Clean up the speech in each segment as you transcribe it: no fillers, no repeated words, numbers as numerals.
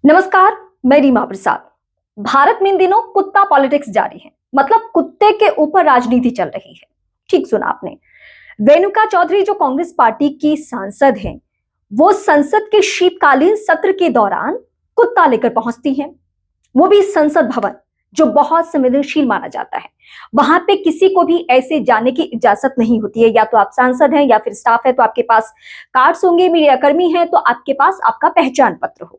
नमस्कार, मैं रीमा प्रसाद। भारत में इन दिनों कुत्ता पॉलिटिक्स जारी है। मतलब कुत्ते के ऊपर राजनीति चल रही है। ठीक सुना आपने। रेणुका चौधरी जो कांग्रेस पार्टी की सांसद हैं, वो संसद के शीतकालीन सत्र के दौरान कुत्ता लेकर पहुंचती हैं। वो भी संसद भवन, जो बहुत संवेदनशील माना जाता है। वहां पे किसी को भी ऐसे जाने की इजाजत नहीं होती है। या तो आप सांसद हैं या फिर स्टाफ है तो आपके पास कार्ड्स होंगे, मीडिया कर्मी हैं तो आपके पास आपका पहचान पत्र हो।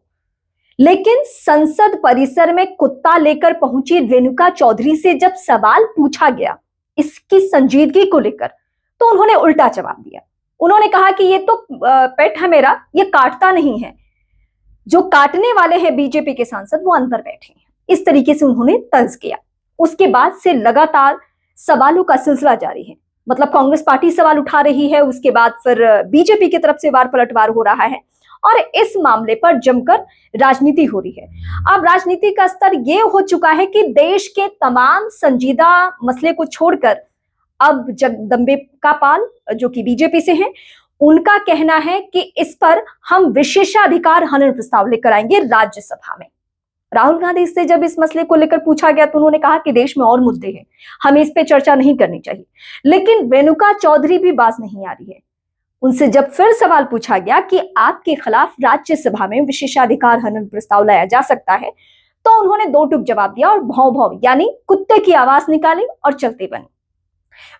लेकिन संसद परिसर में कुत्ता लेकर पहुंची रेणुका चौधरी से जब सवाल पूछा गया इसकी संजीदगी को लेकर, तो उन्होंने उल्टा जवाब दिया। उन्होंने कहा कि ये तो पेट है मेरा, ये काटता नहीं है। जो काटने वाले हैं बीजेपी के सांसद वो अंदर बैठे हैं। इस तरीके से उन्होंने तंज किया। उसके बाद से लगातार सवालों का सिलसिला जारी है। मतलब कांग्रेस पार्टी सवाल उठा रही है, उसके बाद फिर बीजेपी की तरफ से वार पलटवार हो रहा है और इस मामले पर जमकर राजनीति हो रही है। अब राजनीति का स्तर यह हो चुका है कि देश के तमाम संजीदा मसले को छोड़कर अब जगदम्बिका पाल जो कि बीजेपी से हैं, उनका कहना है कि इस पर हम विशेषाधिकार हनन प्रस्ताव लेकर आएंगे राज्यसभा में। राहुल गांधी से जब इस मसले को लेकर पूछा गया तो उन्होंने कहा कि देश में और मुद्दे हैं, हमें इस पे चर्चा नहीं करनी चाहिए। लेकिन रेणुका चौधरी भी बाज नहीं आ रही है। उनसे जब फिर सवाल पूछा गया कि आपके खिलाफ राज्यसभा में विशेषाधिकार हनन प्रस्ताव लाया जा सकता है, तो उन्होंने दो टूक जवाब दिया और भौं भौं यानी कुत्ते की आवाज निकाली और चलते बने।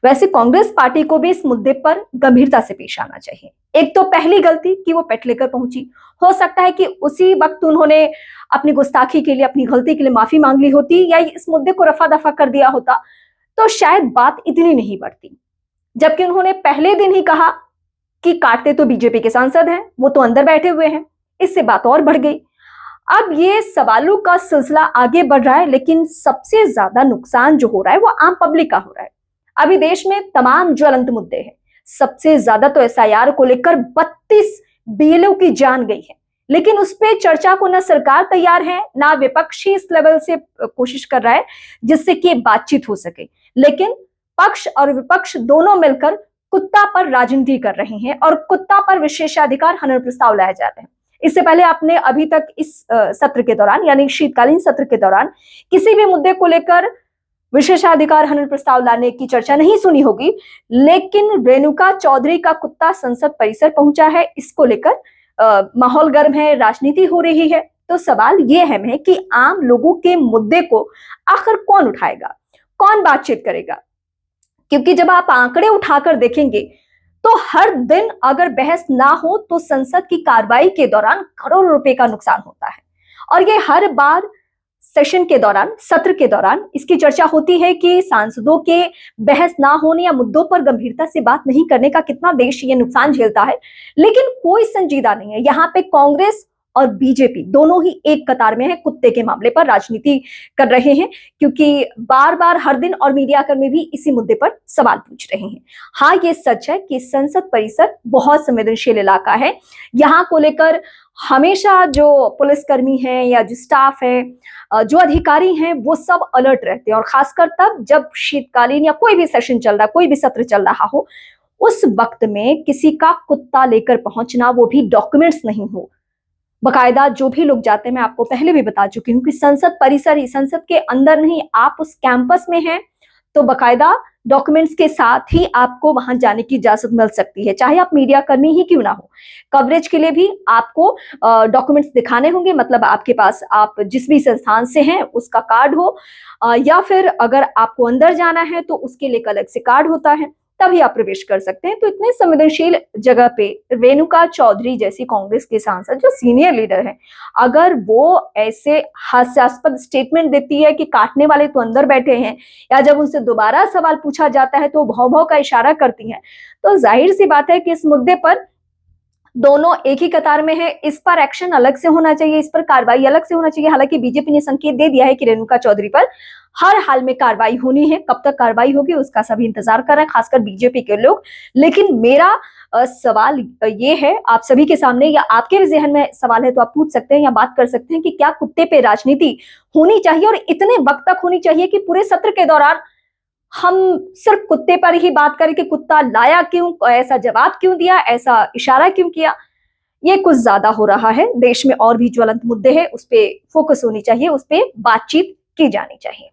वैसे कांग्रेस पार्टी को भी इस मुद्दे पर गंभीरता से पेश आना चाहिए। एक तो पहली गलती कि वो पेट लेकर पहुंची। हो सकता है कि उसी वक्त उन्होंने अपनी गुस्ताखी के लिए, अपनी गलती के लिए माफी मांग ली होती या इस मुद्दे को रफा दफा कर दिया होता तो शायद बात इतनी नहीं बढ़ती। जबकि उन्होंने पहले दिन ही कहा कि काटते तो बीजेपी के सांसद हैं, वो तो अंदर बैठे हुए हैं। इससे बात और बढ़ गई। अब ये सवालों का सिलसिला आगे बढ़ रहा है, लेकिन सबसे ज्यादा नुकसान जो हो रहा है वो आम पब्लिक का हो रहा है। अभी देश में तमाम ज्वलंत मुद्दे हैं। सबसे ज्यादा तो एसआईआर को लेकर 32 बीएलओ की जान गई है, लेकिन उस पर चर्चा को ना सरकार तैयार है ना विपक्षी इस लेवल से कोशिश कर रहा है जिससे कि बातचीत हो सके। लेकिन पक्ष और विपक्ष दोनों मिलकर कुत्ता पर राजनीति कर रहे हैं और कुत्ता पर विशेषाधिकार हनन प्रस्ताव लाया जा रहा है। इससे पहले आपने अभी तक इस सत्र के दौरान यानी शीतकालीन सत्र के दौरान किसी भी मुद्दे को लेकर विशेषाधिकार हनन प्रस्ताव लाने की चर्चा नहीं सुनी होगी। लेकिन रेणुका चौधरी का कुत्ता संसद परिसर पहुंचा है, इसको लेकर माहौल गर्म है, राजनीति हो रही है। तो सवाल ये है कि आम लोगों के मुद्दे को आखिर कौन उठाएगा, कौन बातचीत करेगा? क्योंकि जब आप आंकड़े उठाकर देखेंगे तो हर दिन अगर बहस ना हो तो संसद की कार्रवाई के दौरान करोड़ों रुपए का नुकसान होता है। और ये हर बार सेशन के दौरान, सत्र के दौरान इसकी चर्चा होती है कि सांसदों के बहस ना होने या मुद्दों पर गंभीरता से बात नहीं करने का कितना देश ये नुकसान झेलता है। लेकिन कोई संजीदा नहीं है। यहाँ पे कांग्रेस और बीजेपी दोनों ही एक कतार में है, कुत्ते के मामले पर राजनीति कर रहे हैं। क्योंकि बार बार हर दिन और मीडिया कर्मी भी इसी मुद्दे पर सवाल पूछ रहे हैं। हाँ, ये सच है कि संसद परिसर बहुत संवेदनशील इलाका है। यहाँ को लेकर हमेशा जो पुलिसकर्मी हैं या जो स्टाफ है, जो अधिकारी हैं, वो सब अलर्ट रहते हैं। और खासकर तब जब शीतकालीन या कोई भी सेशन चल रहा, कोई भी सत्र चल रहा हो, उस वक्त में किसी का कुत्ता लेकर पहुंचना, वो भी डॉक्यूमेंट्स नहीं हो, बकायदा जो भी लोग जाते हैं, मैं आपको पहले भी बता चुकी हूँ कि संसद परिसर ही, संसद के अंदर नहीं, आप उस कैंपस में हैं तो बकायदा डॉक्यूमेंट्स के साथ ही आपको वहां जाने की इजाजत मिल सकती है, चाहे आप मीडिया कर्मी ही क्यों ना हो। कवरेज के लिए भी आपको डॉक्यूमेंट्स दिखाने होंगे। मतलब आपके पास, आप जिस भी संस्थान से हैं उसका कार्ड हो, या फिर अगर आपको अंदर जाना है तो उसके लिए अलग से कार्ड होता है, तभी आप प्रवेश कर सकते हैं। तो इतने संवेदनशील जगह पे रेणुका चौधरी जैसी कांग्रेस के सांसद जो सीनियर लीडर है, अगर वो ऐसे हास्यास्पद स्टेटमेंट देती है कि काटने वाले तो अंदर बैठे हैं, या जब उनसे दोबारा सवाल पूछा जाता है तो भौं भौं का इशारा करती हैं, तो जाहिर सी बात है कि इस मुद्दे पर दोनों एक ही कतार में है। इस पर एक्शन अलग से होना चाहिए, इस पर कार्रवाई अलग से होना चाहिए। हालांकि बीजेपी ने संकेत दे दिया है कि रेणुका चौधरी पर हर हाल में कार्रवाई होनी है। कब तक कार्रवाई होगी उसका सभी इंतजार कर रहे हैं, खासकर बीजेपी के लोग। लेकिन मेरा सवाल ये है आप सभी के सामने, या आपके भी जहन में सवाल है तो आप पूछ सकते हैं या बात कर सकते हैं कि क्या कुत्ते पे राजनीति होनी चाहिए और इतने वक्त तक होनी चाहिए कि पूरे सत्र के दौरान हम सिर्फ कुत्ते पर ही बात करें कि कुत्ता लाया क्यों, ऐसा जवाब क्यों दिया, ऐसा इशारा क्यों किया? ये कुछ ज्यादा हो रहा है। देश में और भी ज्वलंत मुद्दे हैं, उस पर फोकस होनी चाहिए, उस पर बातचीत की जानी चाहिए।